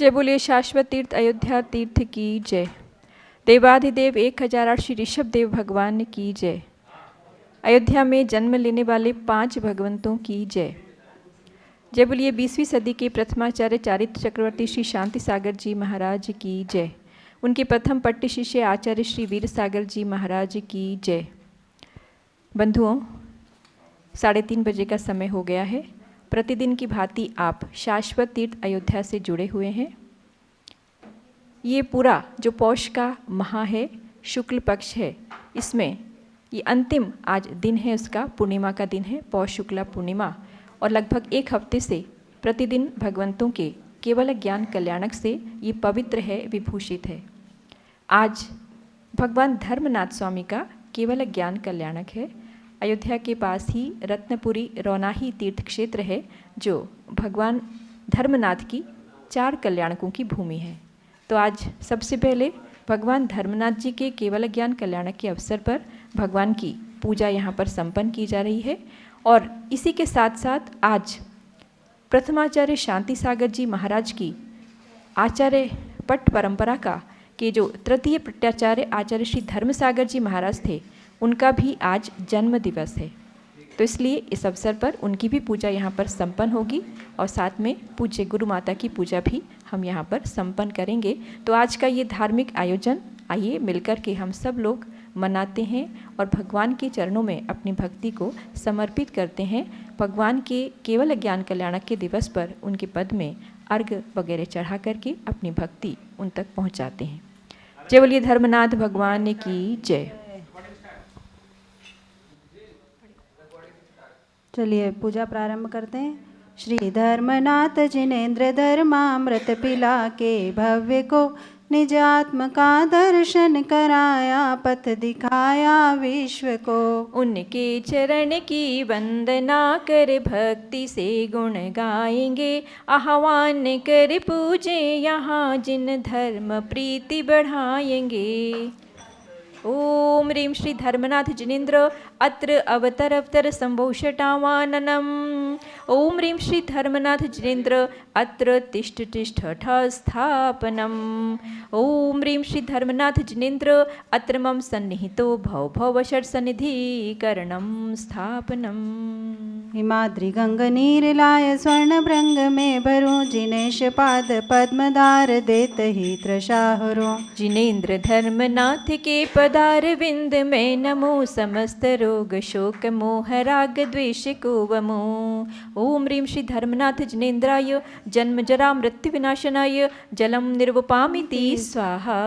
जय बोलिए शाश्वत तीर्थ अयोध्या तीर्थ की जय। देवाधिदेव 1008 श्री ऋषभ देव भगवान की जय। अयोध्या में जन्म लेने वाले 5 भगवंतों की जय। जय बोलिए 20वीं सदी के प्रथमाचार्य चारित्र चक्रवर्ती श्री शांति सागर जी महाराज की जय। उनके प्रथम पट्ट शिष्य आचार्य श्री वीर सागर जी महाराज की जय। बंधुओं, 3:30 बजे का समय हो गया है। प्रतिदिन की भांति आप शाश्वत तीर्थ अयोध्या से जुड़े हुए हैं। ये पूरा जो पौष का माह है, शुक्ल पक्ष है, इसमें ये अंतिम आज दिन है, उसका पूर्णिमा का दिन है, पौष शुक्ला पूर्णिमा। और लगभग 1 हफ्ते से प्रतिदिन भगवंतों के केवल ज्ञान कल्याणक से ये पवित्र है, विभूषित है। आज भगवान धर्मनाथ स्वामी का केवल ज्ञान कल्याणक है। अयोध्या के पास ही रत्नपुरी रौनाही तीर्थ क्षेत्र है, जो भगवान धर्मनाथ की 4 कल्याणकों की भूमि है। तो आज सबसे पहले भगवान धर्मनाथ जी के केवल ज्ञान कल्याणक के अवसर पर भगवान की पूजा यहाँ पर संपन्न की जा रही है। और इसी के साथ साथ आज प्रथमाचार्य शांति सागर जी महाराज की आचार्य पट्ट परंपरा का के जो तृतीय पट्टाचार्य आचार्य श्री धर्म सागर जी महाराज थे, उनका भी आज जन्म दिवस है। तो इसलिए इस अवसर पर उनकी भी पूजा यहाँ पर संपन्न होगी और साथ में पूज्य गुरु माता की पूजा भी हम यहाँ पर संपन्न करेंगे। तो आज का ये धार्मिक आयोजन आइए मिलकर के हम सब लोग मनाते हैं और भगवान के चरणों में अपनी भक्ति को समर्पित करते हैं। भगवान के केवल ज्ञान कल्याणक के दिवस पर उनके पद में अर्घ वगैरह चढ़ा करके अपनी भक्ति उन तक पहुँचाते हैं। जय बोलिए धर्मनाथ भगवान की जय। चलिए पूजा प्रारंभ करते हैं। श्री धर्मनाथ जिनेन्द्र धर्मामृत पिला के भव्य को निज आत्म का दर्शन कराया, पथ दिखाया विश्व को। उनके चरण की वंदना कर भक्ति से गुण गाएंगे, आह्वान कर पूजे यहाँ जिन धर्म प्रीति बढ़ाएंगे। ओम ह्रीं श्री धर्मनाथ जिनेन्द्र अत्र अवतरवतर संभूषटावाननम। ओम ह्रीं श्री धर्मनाथ जिनेन्द्र अत्र तिष्ठ तिष्ठठ स्थापनम। ओम ह्रीं श्री धर्मनाथ जिनेन्द्र अत्र मम सन्निहितो भव भव षट्सन्निधिकरणं स्थापनम। हिमाद्रि गंग नीरलाय स्वर्ण भृंग में भरो, जिनेश पाद पद्मदार देत ही त्रसाहरो। जिनेन्द्र धर्मनाथ के पदार विंद में नमो, समस्त रोग शोक मोह राग द्वेष को वमो। ओम ह्रीं श्री धर्मनाथ जिनेन्द्राय जन्म जरा मृत्यु विनाशनाय जलम निर्वपामिति स्वाहा।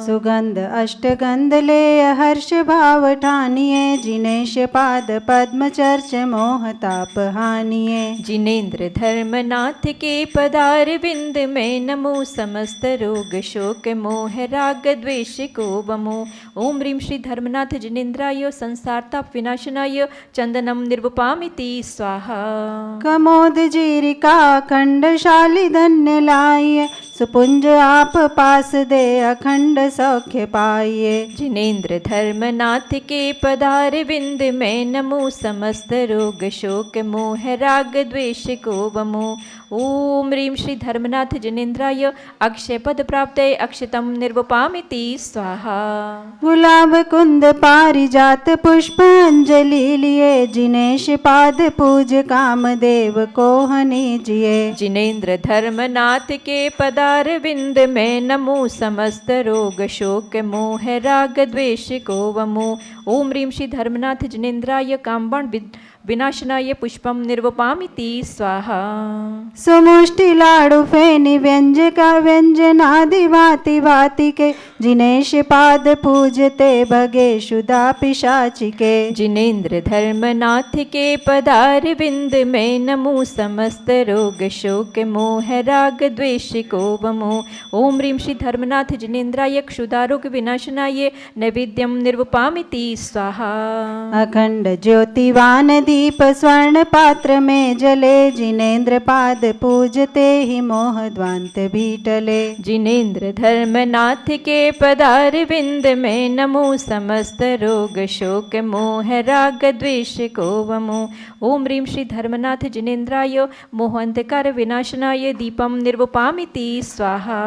सुगंध अष्टगंध ले हर्ष भाव ठानिए, जिनेश पाद पद्म चर्च मोह ताप हानिए। जिनेन्द्र धर्मनाथ के पदार विंद में नमो, समस्त रोग शोक मोह राग द्वेष को वमो। ओम ह्रीं श्री धर्मनाथ जिनेन्द्राय संसार ताप विनाशनाय चंदनम निर्वपामिति स्वाहा। कमोद जीरिका खंडशाली धन्य लाइए, सुपुंज आप पास दे अखंड सौख्य पाइए। जिनेन्द्र धर्मनाथ के पदार विंद में नमो, समस्त रोग शोक मोह राग द्वेष को वमो। ओम ह्रीं श्री धर्मनाथ जिनेन्द्राय अक्षय पद प्राप्त अक्षतम निर्वपामिति स्वाहा। गुलाब कुंद पारिजात पुष्प अंजलि लिए, जिनेश पाद पूज कामदेव को हनीजिए। जिनेन्द्र धर्मनाथ के पदार विंद में नमो, समस्त रोग शोक मोह राग द्वेष को वमो। ओम ह्रीं श्री धर्मनाथ जिनेन्द्राय कामबाण विनाशनाय पुष्पम निर्वपामिति स्वाहा। सुमुष्टि लाडु फेनि व्यंजका व्यंजनादि भांति भांति के, जिनेश पाद पूजते भगे शुदा पिशाचि के। जिनेन्द्र धर्मनाथ के पदार विंद में नमो, समस्त रोग शोक मोह राग द्वेष को वमो। ओम ह्रीं श्री धर्मनाथ जिनेन्द्राय क्षुदारोग विनाशनाय नैवेद्यम निर्वपामिति स्वाहा। अखंड ज्योतिवान दीप स्वर्ण पात्र में जले, जिनेन्द्र पाद पूजते ही मोह ध्वांत भी टले। जिनेन्द्र धर्मनाथ के पदार बिंद में नमो, समस्त रोग शोक मोह राग द्वेष को वमो। ओम ह्रीं श्री धर्मनाथ जिनेन्द्राय मोहांधकार विनाशनाय दीपम निर्वपामिति स्वाहा।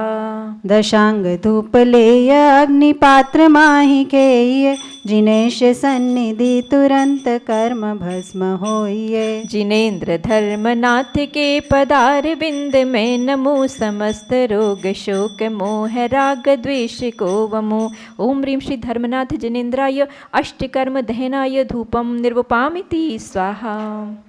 दशांग धूप लेय अग्निपात्र माहि केय, जिनेश सन्निधि तुरंत कर्म भस्म होइए। जिनेन्द्र धर्मनाथ के पदार बिंद में नमो, समस्त रोग शोक मोह राग द्वेष को वमो। ओम ह्रीं श्री धर्मनाथ जिनेन्द्राय अष्टकर्म दहनाय धूपम निर्वपामिति स्वाहा।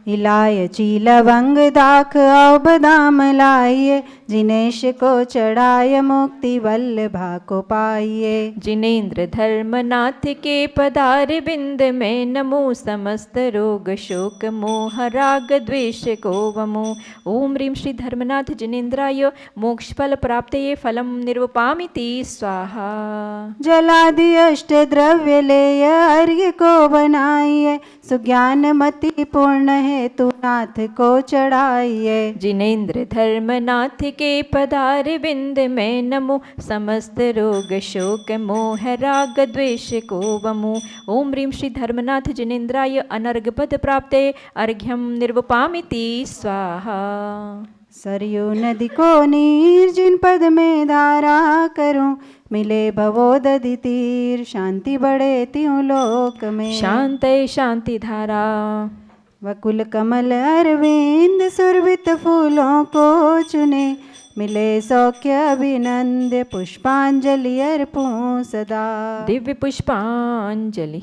इलायची लवंग दाख और बदाम लाइए, जिनेश को चढ़ाय मुक्ति वल्लभा को पाइए। जिनेन्द्र धर्मनाथ के पदार बिंद में नमो, समस्त रोग शोक मोह राग द्वेष को वमो। ओम ह्रीं श्री धर्मनाथ जिनेन्द्राय मोक्ष फल प्राप्तये फलम निर्वपामिति स्वाहा। जलादि अष्ट द्रव्य लेय अर्घ्य को बनाइए, सुज्ञान मति पूर्ण हेतु नाथ को चढ़ाइए। जिनेन्द्र धर्मनाथ के पदार बिंद में नमो, समस्त रोग शोक मोह राग द्वेष को वमो। ओम ह्रीं श्री धर्मनाथ जिनेन्द्राय अनर्घ पद प्राप्ते अर्घ्यम निर्वपामिति स्वाहा। सरयू नदी को नीर जिन पद में धारा करूं, मिले भवोदधि तीर शांति बढ़े त्यों लोक में। शांतये शांति धारा वकुल कमल अरविंद सुरभित फूलों को चुने, मिले सौख्य अभिनंद्य पुष्पांजलि अर्पूं सदा। दिव्य पुष्पांजलि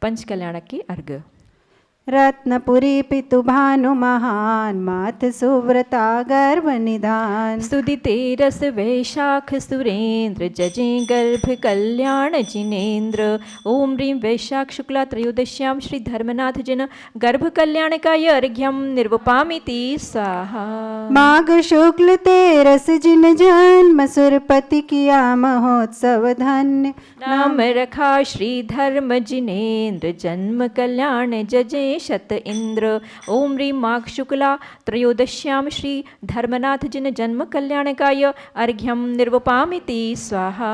पंच कल्याणक की अर्घ। रत्नपुरी पितु भानु महान, मात सुव्रता गर्भ निधान। सुदिते रस वैशाख सुरेंद्र, जजे गर्भ कल्याण जिनेन्द्र। ओम ह्रीं वैशाख शुक्ला त्रयोदश्याम श्री धर्मनाथ जिन गर्भ कल्याणकाय अर्घ्यम निर्वपामिति स्वाहा। माघ शुक्ल तेरस जिन जन्म, सुरपति किया महोत्सव धन्य। नाम रखा श्री धर्म जिनेन्द्र, जन्म कल्याण जजे शत इंद्र। ओम ह्रीं माघ शुक्ला त्रयोदश्याम श्री धर्मनाथ जिन जन्म कल्याणकाय अर्घ्यम निर्वपामिति स्वाहा।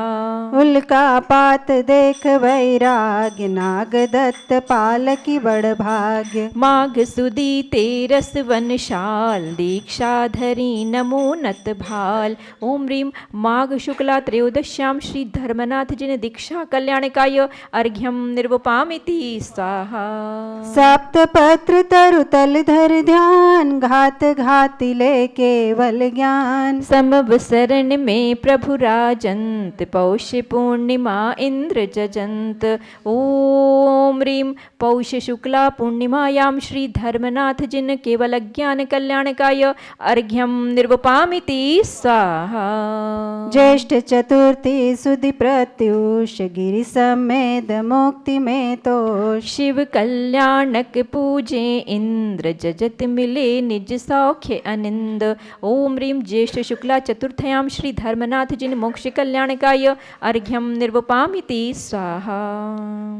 उल्का पात देख वैराग्य, नाग दत्त पालकी बड़ भाग्य। माघ सुदी तेरस वनशाल, दीक्षाधरी नमो नत भाल। ओम ह्रीं माघ शुक्ला त्रयोदश्याम श्री धर्मनाथ जिन दीक्षा कल्याणकाय अर्घ्यम निर्वपामिति स्वाहा। सप्त पत्र तरुतल धर ध्यान, घात घाति ले केवल ज्ञान। समवसरण में प्रभु राजंत, पौष पूर्णिमा इंद्र जजंत। ओम ह्रीं पौष शुक्ला पूर्णिमायां श्री धर्मनाथ जिन केवल ज्ञान कल्याणकाय अर्घ्यम निर्वपामिति स्वाहा। ज्येष्ठ चतुर्थी सुदि प्रत्युष, गिरि समेत मुक्ति में तो। शिव कल्याणक पूजे इंद्र, जजत मिले निज सौख्य अनिंद। ओम ह्रीं ज्येष्ठ शुक्ला चतुर्थयां श्री धर्मनाथ जिन मोक्ष कल्याणकाय अर्घ्यम निर्वपामिति स्वाहा।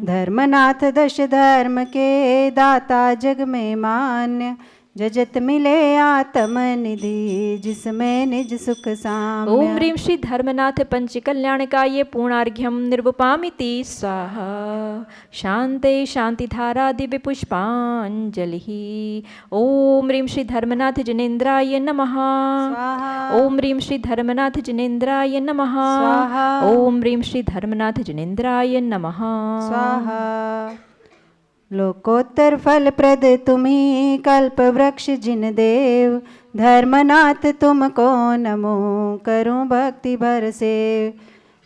धर्मनाथ दश धर्म के दाता जग में मान्य, जजत मिले आत्म निधि जिसमें निज सुख साम्य। ओम ह्रीं श्री धर्मनाथ पंच कल्याणकाय पूर्णार्घ्यम निर्वपामिति स्वाहा। शांते शांति धारा दिव्य पुष्पांजलि। ओम ह्रीं श्री धर्मनाथ जिनेन्द्राय नमः। ओम ह्रीं श्री धर्मनाथ जिनेन्द्राय नमः। ओम ह्रीं श्री धर्मनाथ जिनेन्द्राय नमः स्वाहा। लोकोत्तर फल प्रद तुम्ही, कल्प वृक्ष जिन देव। धर्मनाथ तुमको नमो, करूं भक्ति भर सेव।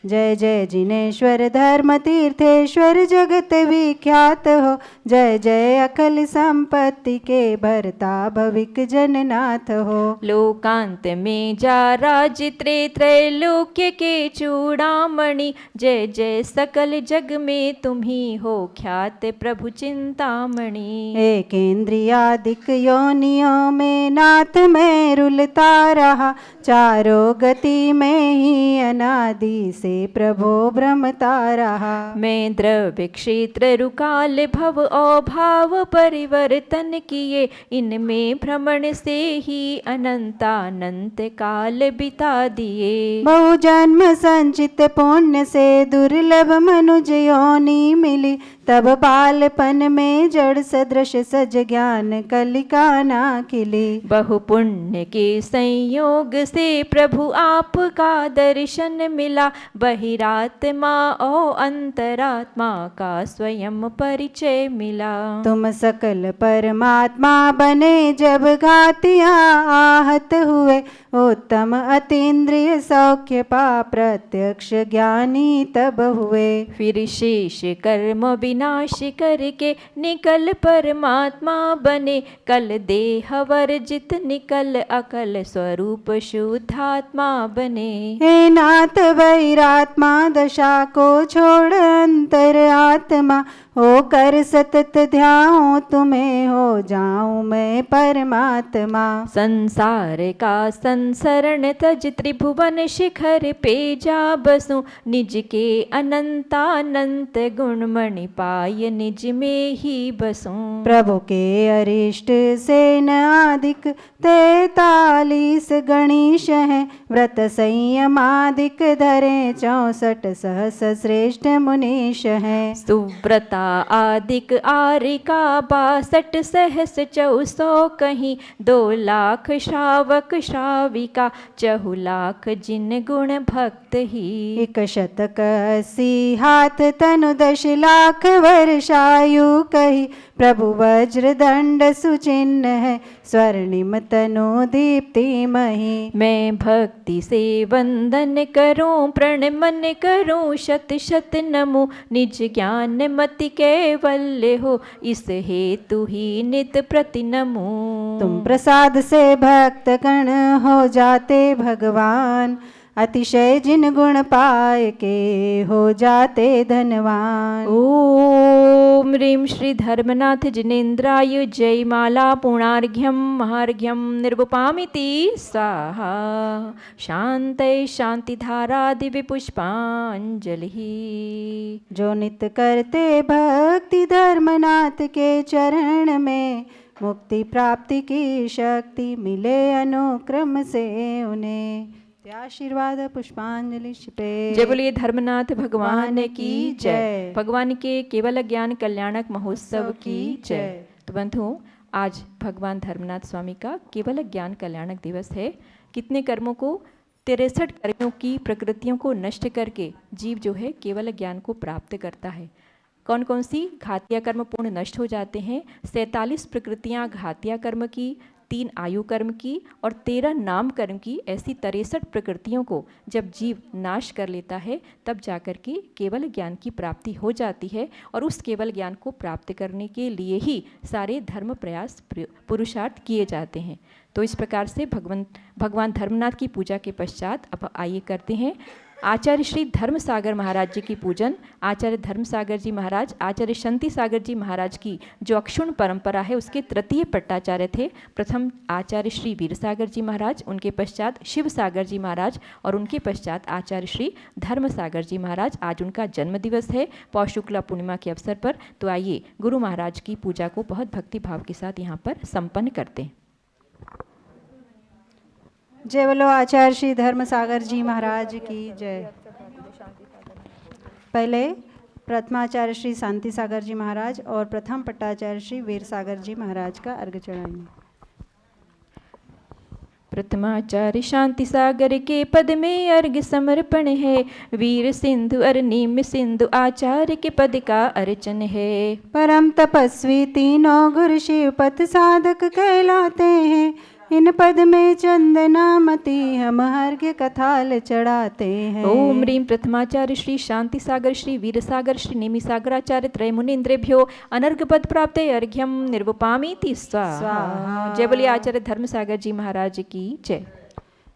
जय जय जिनेश्वर धर्म तीर्थेश्वर, जगत विख्यात हो। जय जय अखिल संपत्ति के भरता, भविक जननाथ हो। लोकांत में जा राज त्रैलोक्य के चूड़ामणि। जय जय सकल जग में तुम्ही हो ख्यात प्रभु चिंतामणि। एक इंद्रियादिक योनियों में नाथ मैं रुलता रहा, चारों गति में ही अनादि से प्रभो भ्रमता रहा। मैं द्रव्य क्षेत्र रुकाल भव अभाव परिवर्तन किए, इनमें भ्रमण से ही अनंतानंत काल बिता दिए। बहु जन्म संचित पुण्य से दुर्लभ मनुज योनि मिली, तब बालपन में जड़ सदृश सज ज्ञान कलिका ना खिली। बहु पुण्य के संयोग से प्रभु आपका दर्शन मिला, बहिरात्मा ओ अंतरात्मा का स्वयं परिचय मिला। तुम सकल परमात्मा बने जब घातिया आहत हुए, उत्तम अतीन्द्रिय सौख्य पा प्रत्यक्ष ज्ञानी तब हुए। फिर शेष कर्म विनाश करके निकल परमात्मा बने, कल देह वर्जित निकल अकल स्वरूप शुद्धात्मा बने। हे नाथ वैरात्मा दशा को छोड़ अंतर आत्मा, हो कर सतत ध्याऊं तुम्हें हो जाऊं मैं परमात्मा। संसार का संसरण तज त्रिभुवन शिखर पे जा बसूं, निज के अनंतानंत गुण मणि पाय निज में ही बसूं। प्रभु के अरिष्ट सेन आदिक 43 गणेश हैं, व्रत संयमादिक धरे 64 सहस श्रेष्ठ मुनीश हैं। सुव्रता आदिक आरिका 62 सहस 400 कहीं, 2 लाख श्रावक श्राविका 4 लाख जिन गुण भक्त ही। 1 शतक 80 हाथ तनु 10 लाख वर्षायु कही, प्रभु वज्र दंड सुचिन्ह है स्वर्णिम तनु दीप्तिमहि। मैं भक्ति से वंदन करूं प्रणमन करूं शत शत नमो, निज ज्ञान मति कैवल्य हो इस हेतु ही नित प्रति नमो। तुम प्रसाद से भक्त गण हो जाते भगवान, अतिशय जिन गुण पाए के हो जाते धनवान। ओम ह्रीं श्री धर्मनाथ जिनेन्द्राय जय माला पूर्णार्घ्यम महार्घ्यम निर्वपामिति स्वाहा। शांतये शांतिधारा दिव्य पुष्पांजलि। जो नित्य करते भक्ति धर्मनाथ के चरण में, मुक्ति प्राप्ति की शक्ति मिले अनुक्रम से उन्हें। आशीर्वाद पुष्पांजलि छिपे। जय बोलिए धर्मनाथ भगवान की जय। भगवान के केवल ज्ञान कल्याणक महोत्सव की जय। तो बंधुओं, आज भगवान धर्मनाथ स्वामी का केवल ज्ञान कल्याणक दिवस है। कितने कर्मों को 63 कर्मों की प्रकृतियों को नष्ट करके जीव जो है केवल ज्ञान को प्राप्त करता है। कौन कौन सी घातिया कर्म पूर्ण नष्ट हो जाते हैं? 47 प्रकृतियां घातिया कर्म की, 3 आयु कर्म की और 13 नाम कर्म की। ऐसी 63 प्रकृतियों को जब जीव नाश कर लेता है तब जाकर के केवल ज्ञान की प्राप्ति हो जाती है। और उस केवल ज्ञान को प्राप्त करने के लिए ही सारे धर्म प्रयास पुरुषार्थ किए जाते हैं। तो इस प्रकार से भगवान धर्मनाथ की पूजा के पश्चात अब आइए करते हैं आचार्य श्री धर्म सागर महाराज जी की पूजन। आचार्य धर्म सागर जी महाराज आचार्य शांति सागर जी महाराज की जो अक्षुण परंपरा है उसके तृतीय पट्टाचार्य थे। प्रथम आचार्य श्री वीर सागर जी महाराज, उनके पश्चात शिव सागर जी महाराज और उनके पश्चात आचार्य श्री धर्म सागर जी महाराज। आज उनका जन्म दिवस है पौष शुक्ला पूर्णिमा के अवसर पर। तो आइए गुरु महाराज की पूजा को बहुत भक्ति भाव के साथ यहाँ पर संपन्न करते हैं। जय बोलो आचार्य श्री धर्म सागर जी महाराज की जय। पहले प्रथमाचार्य श्री शांति सागर जी महाराज और प्रथम पट्टाचार्य श्री वीर सागर जी महाराज का अर्घ्य चढ़ाएंगे। प्रथमाचार्य शांति सागर के पद में अर्घ्य समर्पण है। वीर सिंधु अरनीम सिंधु आचार्य के पद का अर्चन है। परम तपस्वी तीनों गुरु शिव पथ साधक कहलाते हैं। इन पद में चंदनामती हम अर्घ्य कथाल चढ़ाते हैं। ओम ह्रीं प्रथमाचार्य श्री शांति सागर श्री वीर सागर श्री नेमि सागराचार्य त्रय मुनीन्द्रेभ्यो अनर्घ्य पद प्राप्त अर्घ्यम निर्वपामीति स्वाहा। जय बोलिए आचार्य धर्म सागर जी महाराज की जय।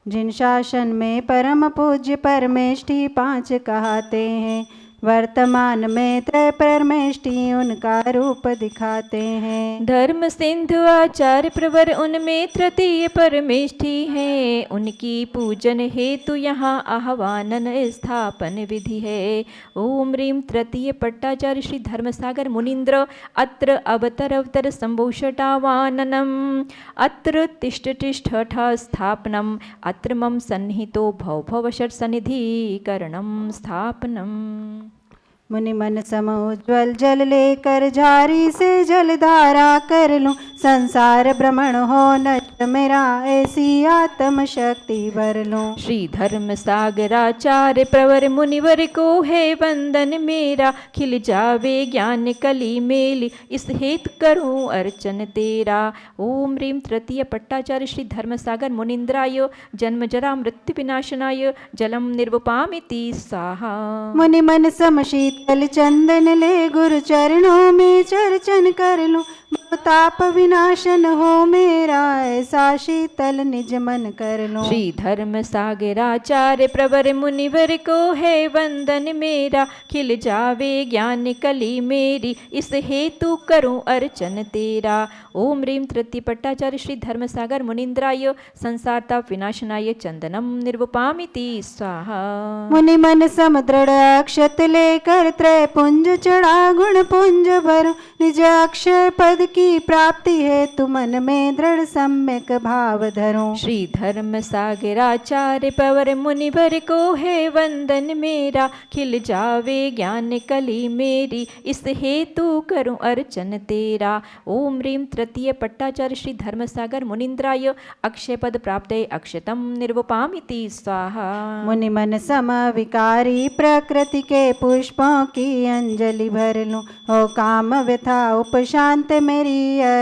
जिन शासन में परम पूज्य परमेष्ठी 5 कहते हैं, वर्तमान में त्रय परमेष्टि उनका रूप दिखाते हैं। धर्म सिंधु आचार्य प्रवर उनमें तृतीय परमेष्ठि है। उनकी पूजन हेतु यहाँ आह्वानन स्थापन विधि है। ओम ह्रीं तृतीय पट्टाचार्य श्री धर्मसागर मुनीन्द्र अत्र अवतर संभूषटावाननम अत्र तिष्ठ तिष्ठ स्थापनम अत्र मम सन्निहितो भव भव षट सन्निधिकरणम स्थापनम। मुनि मन सम उज्ज्वल जल लेकर झारी से जलधारा कर लूं। संसार भ्रमण हो नष्ट मेरा ऐसी आत्म शक्ति भर लूं। श्री धर्म सागराचार्य प्रवर मुनिवर को है वंदन मेरा। खिल जावे ज्ञान कली मेली इस हेतु करूं अर्चन तेरा। ओम ह्रीं तृतीय पट्टाचार्य श्री धर्म सागर मुनिन्द्राय जन्म जरा मृत्यु विनाशनाय जलम निर्वपामिति स्वाहा। मुनि मन सम शीतल चंदन ले गुरु चरणों में चर्चन कर लूं। ताप विनाशन हो मेरा ऐसा शीतल निज मन कर लो। श्री धर्म सागराचार्य प्रवर मुनिवर को है वंदन मेरा। खिल जावे ज्ञान कली मेरी इस हेतु करूं अर्चन तेरा। ओम ह्रीं तृतीय पट्टाचार्य श्री धर्म सागर मुनिन्द्राय संसार ताप विनाशनाय चंदनम निर्वपामिति स्वाहा। मुनि मन सम दृढ़ अक्षत लेकर त्रय पुंज चढ़ा गुण पुंज भरो। निज अक्षय पद की प्राप्ति है तु मन में दृढ़ सम्यक भाव धरो। श्री धर्म सागराचार्य पवर मुनिवर को है वंदन मेरा। खिल जावे ज्ञान कली मेरी इस हेतु करूं अर्चन तेरा। ओम ह्रीं तृतीय पट्टाचार्य श्री धर्म सागर मुनिन्द्राय अक्षय पद प्राप्त अक्षतम निर्वपामिति स्वाहा। मुनि मन सम विकारी प्रकृति के पुष्पों की अंजलि भर लूं। हो काम व्यथा उपशांत मेरी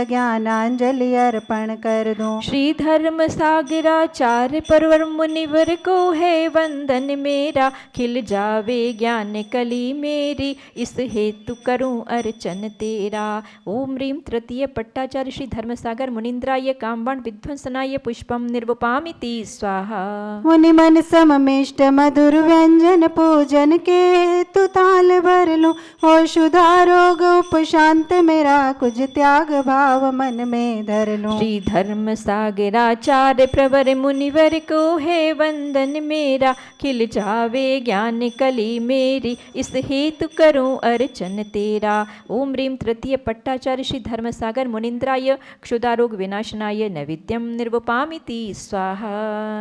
ज्ञानांजलि अर्पण कर दूं। श्री धर्म सागराचार्य परवर मुनिवर को है वंदन मेरा। खिल जावे ज्ञान कली मेरी इस हेतु करूं अर्चन तेरा। ओम ह्रीं तृतीय पट्टाचार्य श्री धर्मसागर मुनिन्द्राय कामबाण विध्वंसनाय पुष्पम निर्वपामिति स्वाहा। मुनि मन सममिष्ट मधुर व्यंजन पूजन के हेतु ताल भर लूं। हो शुद्धा रोग उपशांत मेरा कुछ त्याग भाव मन में धर लूं। श्री धर्म सागराचार्य प्रवर मुनिवर को है वंदन मेरा। खिल जावे ज्ञान कली मेरी इस हेतु करूं अर्चन तेरा। ओम ह्रीं तृतीय पट्टाचार्य श्री धर्मसागर मुनिन्द्राय क्षुदारोग विनाशनाय नैवेद्यम निर्वपामिति स्वाहा।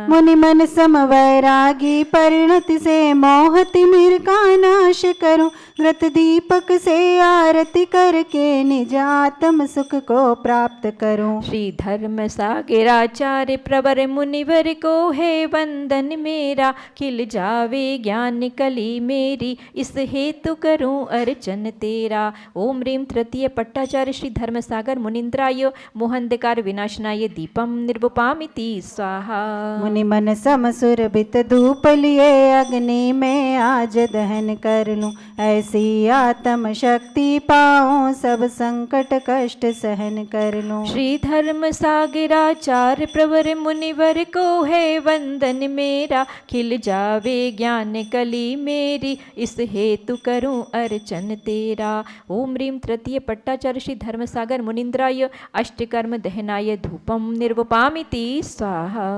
मुनि मन सम वैरागी परिणति से मोहति मिर का नाश करूं। व्रत दीपक से आरती करके निज आत्म सुख को प्राप्त करूं। श्री धर्म सागराचार्य प्रवर मुनिवर को है वंदन मेरा। खिल जावे ज्ञान कली मेरी इस हेतु करूं अर्चन तेरा। ओम ह्रीं तृतीय पट्टाचार्य श्री धर्मसागर मुनिन्द्राय मोहंधकार विनाशनाय दीपम निर्वपामिति स्वाहा। मुनि मन सम सुरभित धूप लिए अग्नि में आज दहन कर लूं। ऐसी आत्म शक्ति पाऊं सब संकट कष्ट सहन कर लूं। श्री धर्म सागराचार्य प्रवर मुनिवर को है वंदन मेरा। खिल जावे ज्ञान कली मेरी इस हेतु करूं अर्चन तेरा। ओम ह्रीं तृतीय पट्टाचार्य श्री धर्मसागर मुनिन्द्राय अष्टकर्म दहनाय धूपम निर्वपामिति स्वाहा।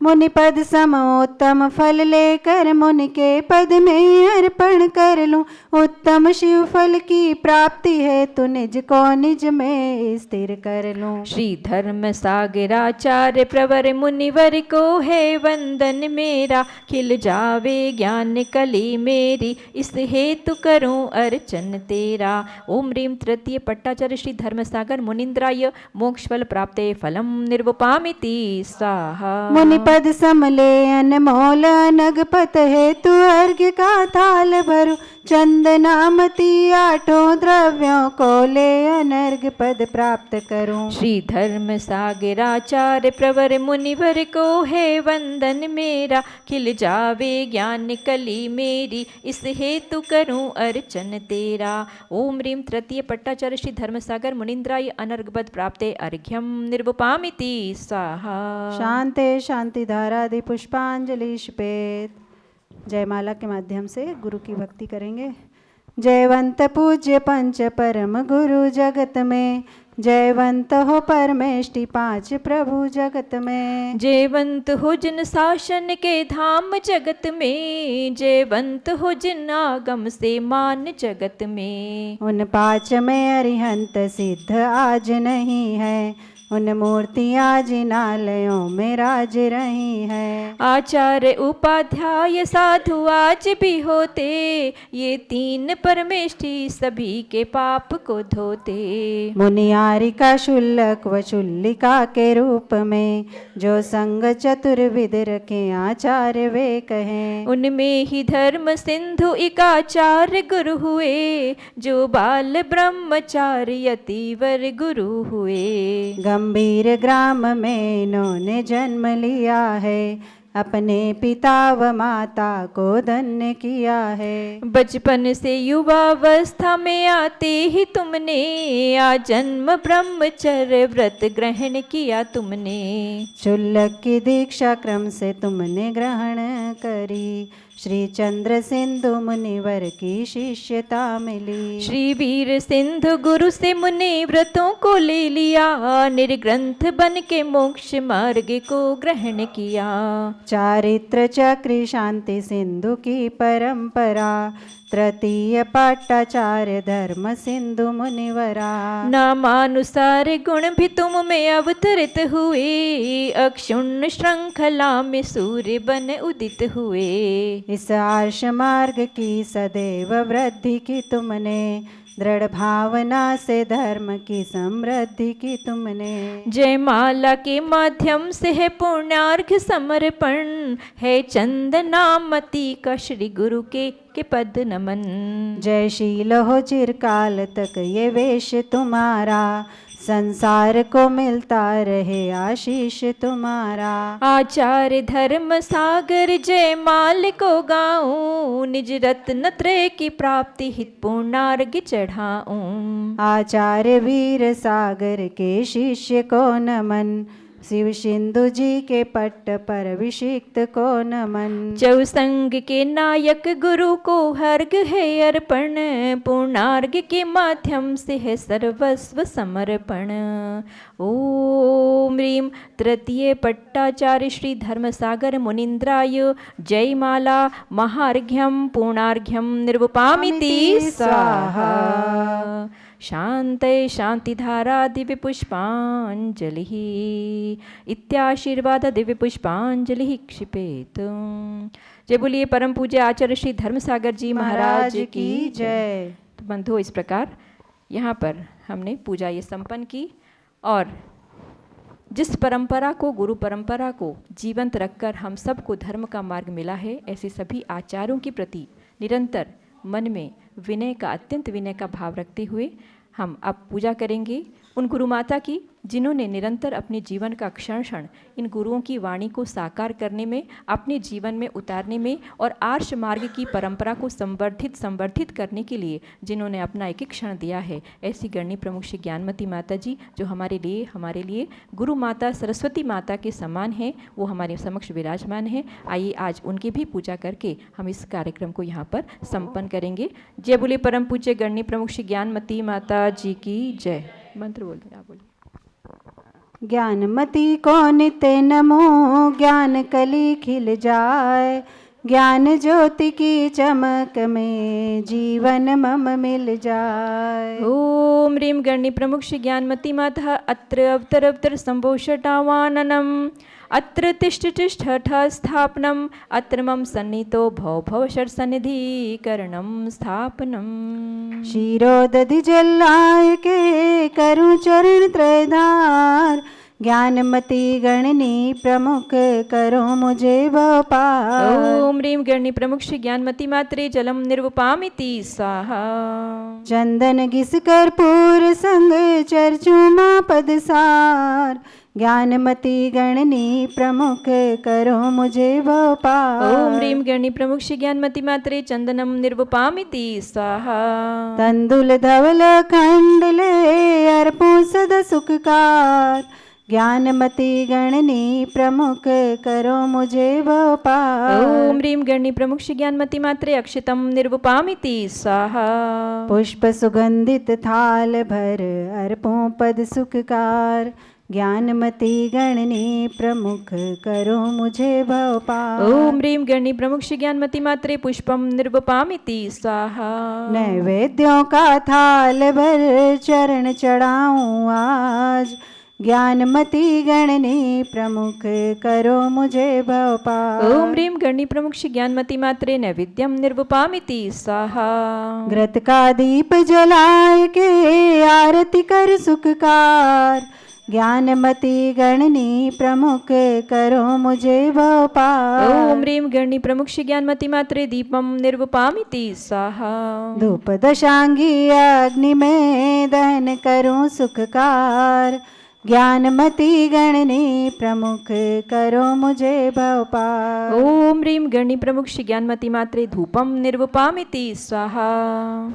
मुनि पद समोत्तम फल लेकर मुनि के पद में अर्पण कर लूं। उत्तम शिव फल की प्राप्ति है तु निज को निज में स्थिर कर लूं। श्री धर्म सागराचार्य प्रवर मुनिवर को है वंदन मेरा। खिल जावे ज्ञान कली मेरी इस हेतु करूं अर्चन तेरा। ओम ह्रीं तृतीय पट्टाचार्य श्री धर्मसागर मुनिन्द्राय मोक्ष फल प्राप्त फलम निर्वपामिति स्वाहा। मुनि पद समले अनमोल नगपत हेतु अर्घ्य का थाल भरो। चंदनामती आठों द्रव्यों को ले अनर्घ्य पद प्राप्त करूं। श्री धर्म सागराचार्य प्रवर मुनिवर को है वंदन मेरा। खिल जावे ज्ञान कली मेरी इस हेतु करूं अर्चन तेरा। ओम ह्रीं तृतीय पट्टाचार्य श्री धर्मसागर मुनिन्द्राय अनर्घ्य पद प्राप्त अर्घ्यम निर्वपामिति स्वाहा। शांते शांति धारादि पुष्पांजलि श्वेत। जयमाला के माध्यम से गुरु की भक्ति करेंगे। जयवंत पूज्य पंच परम गुरु जगत में, जयवंत हो परमेष्टि पांच प्रभु जगत में। जयवंत हो जिन शासन के धाम जगत में, जयवंत हो जिन आगम से मान जगत में। उन पाँच में अरिहंत सिद्ध आज नहीं है, उन मूर्तियाँ जिनालयों में राज रही है। आचार्य उपाध्याय साधु आज भी होते, ये तीन परमेष्टि सभी के पाप को धोते। मुनियारिका शुल्लक व चुल्लिका के रूप में, जो संग चतुर्विद रखे आचार्य वे कहें। उनमें ही धर्म सिंधु एकाचार्य गुरु हुए, जो बाल ब्रह्मचारी यतिवर गुरु हुए। गंभीर ग्राम में इन्होंने जन्म लिया है, अपने पिता व माता को धन्य किया है। बचपन से युवावस्था में आते ही तुमने, आ जन्म ब्रह्मचर्य व्रत ग्रहण किया तुमने। शुल्लक की दीक्षा क्रम से तुमने ग्रहण करी, श्री चंद्र सिंधु मुनिवर की शिष्यता मिली। श्री वीर सिंधु गुरु से मुनि व्रतों को ले लिया, निर्ग्रंथ बन के मोक्ष मार्ग को ग्रहण किया। चारित्र चक्री शांति सिंधु की परंपरा, तृतीय पाटाचार्य धर्म सिंधु मुनिवरा। नामानुसार गुण भी तुम में अवतरित हुए, अक्षुण्ण श्रृंखला में सूर्य बन उदित हुए। इस आर्ष मार्ग की सदैव वृद्धि की तुमने, दृढ़ भावना से धर्म की समृद्धि की तुमने। जयमाला के माध्यम से है पुण्यार्घ समर्पण, है चंदनामती का श्री गुरु के पद नमन। जयशील हो चिरकाल तक ये वेश तुम्हारा, संसार को मिलता रहे आशीष तुम्हारा। आचार्य धर्म सागर जयमाल को गाऊं, निज रत्न त्रय की प्राप्ति हित पुण्यार्घ चढ़ाऊं। आचार्य वीर सागर के शिष्य को नमन, शिव सिंधु जी के पट्ट पर अभिषिक्त को नमन। चौसंग के नायक गुरु को हर्घ है अर्पण, पूर्णार्घ के माध्यम से है सर्वस्व समर्पण। ओम ह्रीं तृतीय पट्टाचार्य श्री धर्मसागर मुनीन्द्राय जयमाला महार्घ्यम पूर्णार्घ्यम निर्वपामिति स्वाहा। शांतये शांतिधारा दिव्य पुष्पांजलि, इत्याशीर्वाद दिव्य पुष्पांजलि क्षिपेत। जय बोलिए परम पूज्य आचार्य श्री धर्मसागर जी महाराज की जय। तो बंधुओं, इस प्रकार यहाँ पर हमने पूजा ये संपन्न की, और जिस परंपरा को, गुरु परंपरा को जीवंत रखकर हम सबको धर्म का मार्ग मिला है, ऐसे सभी आचार्यों के प्रति निरंतर मन में विनय का, अत्यंत विनय का भाव रखते हुए हम अब पूजा करेंगे उन गुरु माता की, जिन्होंने निरंतर अपने जीवन का क्षण क्षण इन गुरुओं की वाणी को साकार करने में, अपने जीवन में उतारने में और आर्ष मार्ग की परंपरा को संवर्धित करने के लिए जिन्होंने अपना एक एक क्षण दिया है। ऐसी गणनी प्रमुख श्री ज्ञानमती माता जी, जो हमारे लिए गुरु माता सरस्वती माता के समान हैं, वो हमारे समक्ष विराजमान है। आइए आज उनकी भी पूजा करके हम इस कार्यक्रम को यहाँ पर संपन्न करेंगे। जय बोले परम पूज्य गणनी प्रमुख श्री ज्ञानमती माता जी की जय। मंत्र बोलिए, आप बोलिए। ज्ञानमती को नित्य नमो, ज्ञान कली खिल जाए, ज्ञान ज्योति की चमक में जीवन मम मिल जाए। ओम ह्रीं गणनी प्रमुख श्री ज्ञानमती माता अत्र अवतर संभोषटावाननम, अत्र तिष्ठ स्थापनम, अत्र मम सन्नितो भव सन्निधिकरणम स्थापनम। क्षीरोदधि जलाय के करूं चरण त्रयधार, ज्ञानमती गणनी प्रमुख करो मुझे वह पार। ओम ह्रीं गणनी प्रमुख श्री ज्ञानमती मात्रे जलम निर्वपामिति स्वाहा। चंदन घिस कर्पूर संग चर्चुमा पदसार, ज्ञानमती गणनी प्रमुख करो मुझे वह पार। ओम ह्रीं गणनी प्रमुख श्री ज्ञानमती मात्रे चंदनम निर्वपामिति स्वाहा। तंदुल धवल खंड ले अर्पू सदा सुखकार, ज्ञानमती गणनी प्रमुख करो मुझे भव पार। ओम ह्रीं गणी प्रमुख श्री ज्ञानमती मात्रे अक्षितम निर्वपामिति स्वाहा। पुष्प सुगंधित थाल भर अर्पों पद सुखकार। ज्ञानमती गणनी प्रमुख करो मुझे भव पार। ओम ह्रीं गणी प्रमुख श्री ज्ञानमती मात्रे पुष्पम निर्वपामिति स्वाहा। नैवेद्यों का थाल भर चरण चढ़ाऊं आज। ज्ञानमती गणनी प्रमुख करो मुझे भव पार। ओम ह्रीं गणी प्रमुख श्री ज्ञानमती मात्रे नैवेद्यम निर्वपामिति स्वाहा। घृत का दीप जलाए के आरती कर सुखकार। ज्ञानमती गणनी प्रमुख करो मुझे भव पार। ओम ह्रीं गणी प्रमुख श्री ज्ञानमती मात्रे दीपम निर्वपामिति स्वाहा। धूप दशांगी अग्नि में दहन करूं सुखकार। ज्ञानमती गणनी प्रमुख करो मुझे भव पार। ओम ह्रीं गणी प्रमुख श्री ज्ञानमती मात्रे धूपम निर्वपामिति स्वाहा।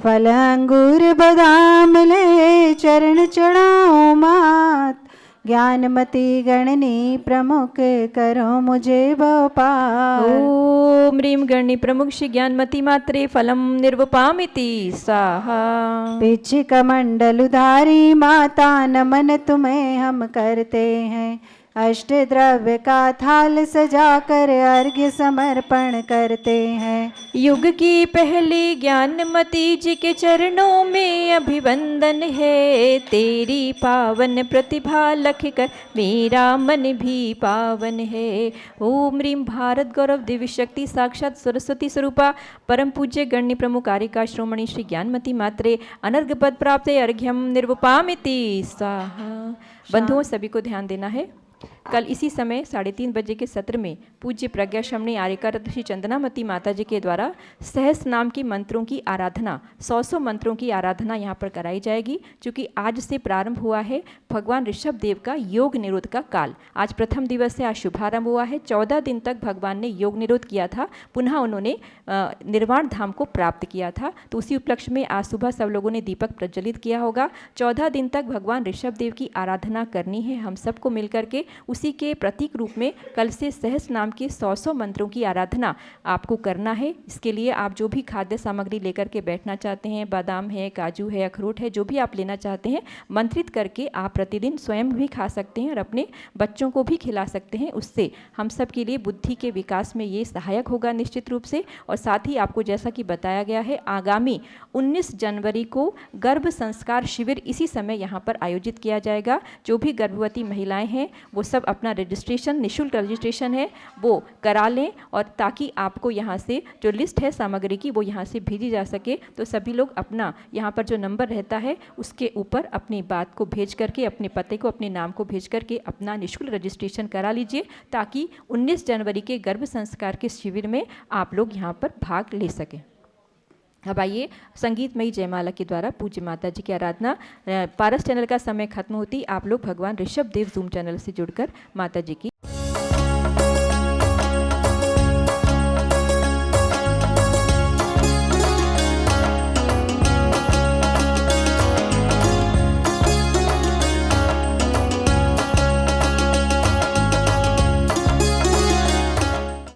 फल अंगूर बादाम ले चरण चढ़ाओ मात। ज्ञानमती गणनी प्रमुख करो मुझे भव पार। ओम ह्रीं गणी प्रमुख श्री ज्ञानमती मात्रे फलम निर्वपामिति स्वाहा। पिछ कमंडल उधारी माता नमन तुम्हें हम करते हैं। अष्ट द्रव्य का थाल सजाकर अर्घ्य समर्पण करते हैं। युग की पहली ज्ञानमती जी के चरणों में अभिवंदन है। तेरी पावन प्रतिभा लख कर मेरा मन भी पावन है। ओम ह्रीं भारत गौरव दिव्य शक्ति साक्षात सरस्वती स्वरूपा परम पूज्य गण्य प्रमुख कारिका श्रोमणी श्री ज्ञानमती मात्रे अनर्घ पद प्राप्त अर्घ्यम निर्वपामिति स्वाहा। बंधुओं, सभी को ध्यान देना है। कल इसी समय 3:30 बजे के सत्र में पूज्य प्रज्ञा श्रमणी आर्यकार श्री चंदनामती माता जी के द्वारा सहस्र नाम के मंत्रों की आराधना 100 मंत्रों की आराधना यहाँ पर कराई जाएगी। क्योंकि आज से प्रारंभ हुआ है भगवान ऋषभ देव का योग निरोध का काल। आज प्रथम दिवस से आज शुभारंभ हुआ है। 14 दिन तक भगवान ने योग निरोध किया था, पुनः उन्होंने निर्वाण धाम को प्राप्त किया था। तो उसी उपलक्ष्य में आज सुबह सब लोगों ने दीपक प्रज्वलित किया होगा। 14 दिन तक भगवान ऋषभ देव की आराधना करनी है हम सबको मिलकर के। उसी के प्रतीक रूप में कल से सहस्र नाम के 100 मंत्रों की आराधना आपको करना है। इसके लिए आप जो भी खाद्य सामग्री लेकर के बैठना चाहते हैं, बादाम है, काजू है, अखरोट है, जो भी आप लेना चाहते हैं, मंत्रित करके आप प्रतिदिन स्वयं भी खा सकते हैं और अपने बच्चों को भी खिला सकते हैं। उससे हम सब के लिए बुद्धि के विकास में ये सहायक होगा निश्चित रूप से। और साथ ही आपको जैसा कि बताया गया है, आगामी 19 जनवरी को गर्भ संस्कार शिविर इसी समय यहाँ पर आयोजित किया जाएगा। जो भी गर्भवती महिलाएं हैं वो सब अपना रजिस्ट्रेशन, निःशुल्क रजिस्ट्रेशन है वो करा लें, और ताकि आपको यहाँ से जो लिस्ट है सामग्री की वो यहाँ से भेजी जा सके। तो सभी लोग अपना यहाँ पर जो नंबर रहता है उसके ऊपर अपनी बात को भेज करके, अपने पते को, अपने नाम को भेज करके अपना निःशुल्क रजिस्ट्रेशन करा लीजिए, ताकि 19 जनवरी के गर्भ संस्कार के शिविर में आप लोग यहाँ पर भाग ले सकें। अब आइए संगीतमयी जयमाला के द्वारा पूज्य माता जी की आराधना। पारस चैनल का समय खत्म होती आप लोग भगवान ऋषभ देव जूम चैनल से जुड़कर माता जी की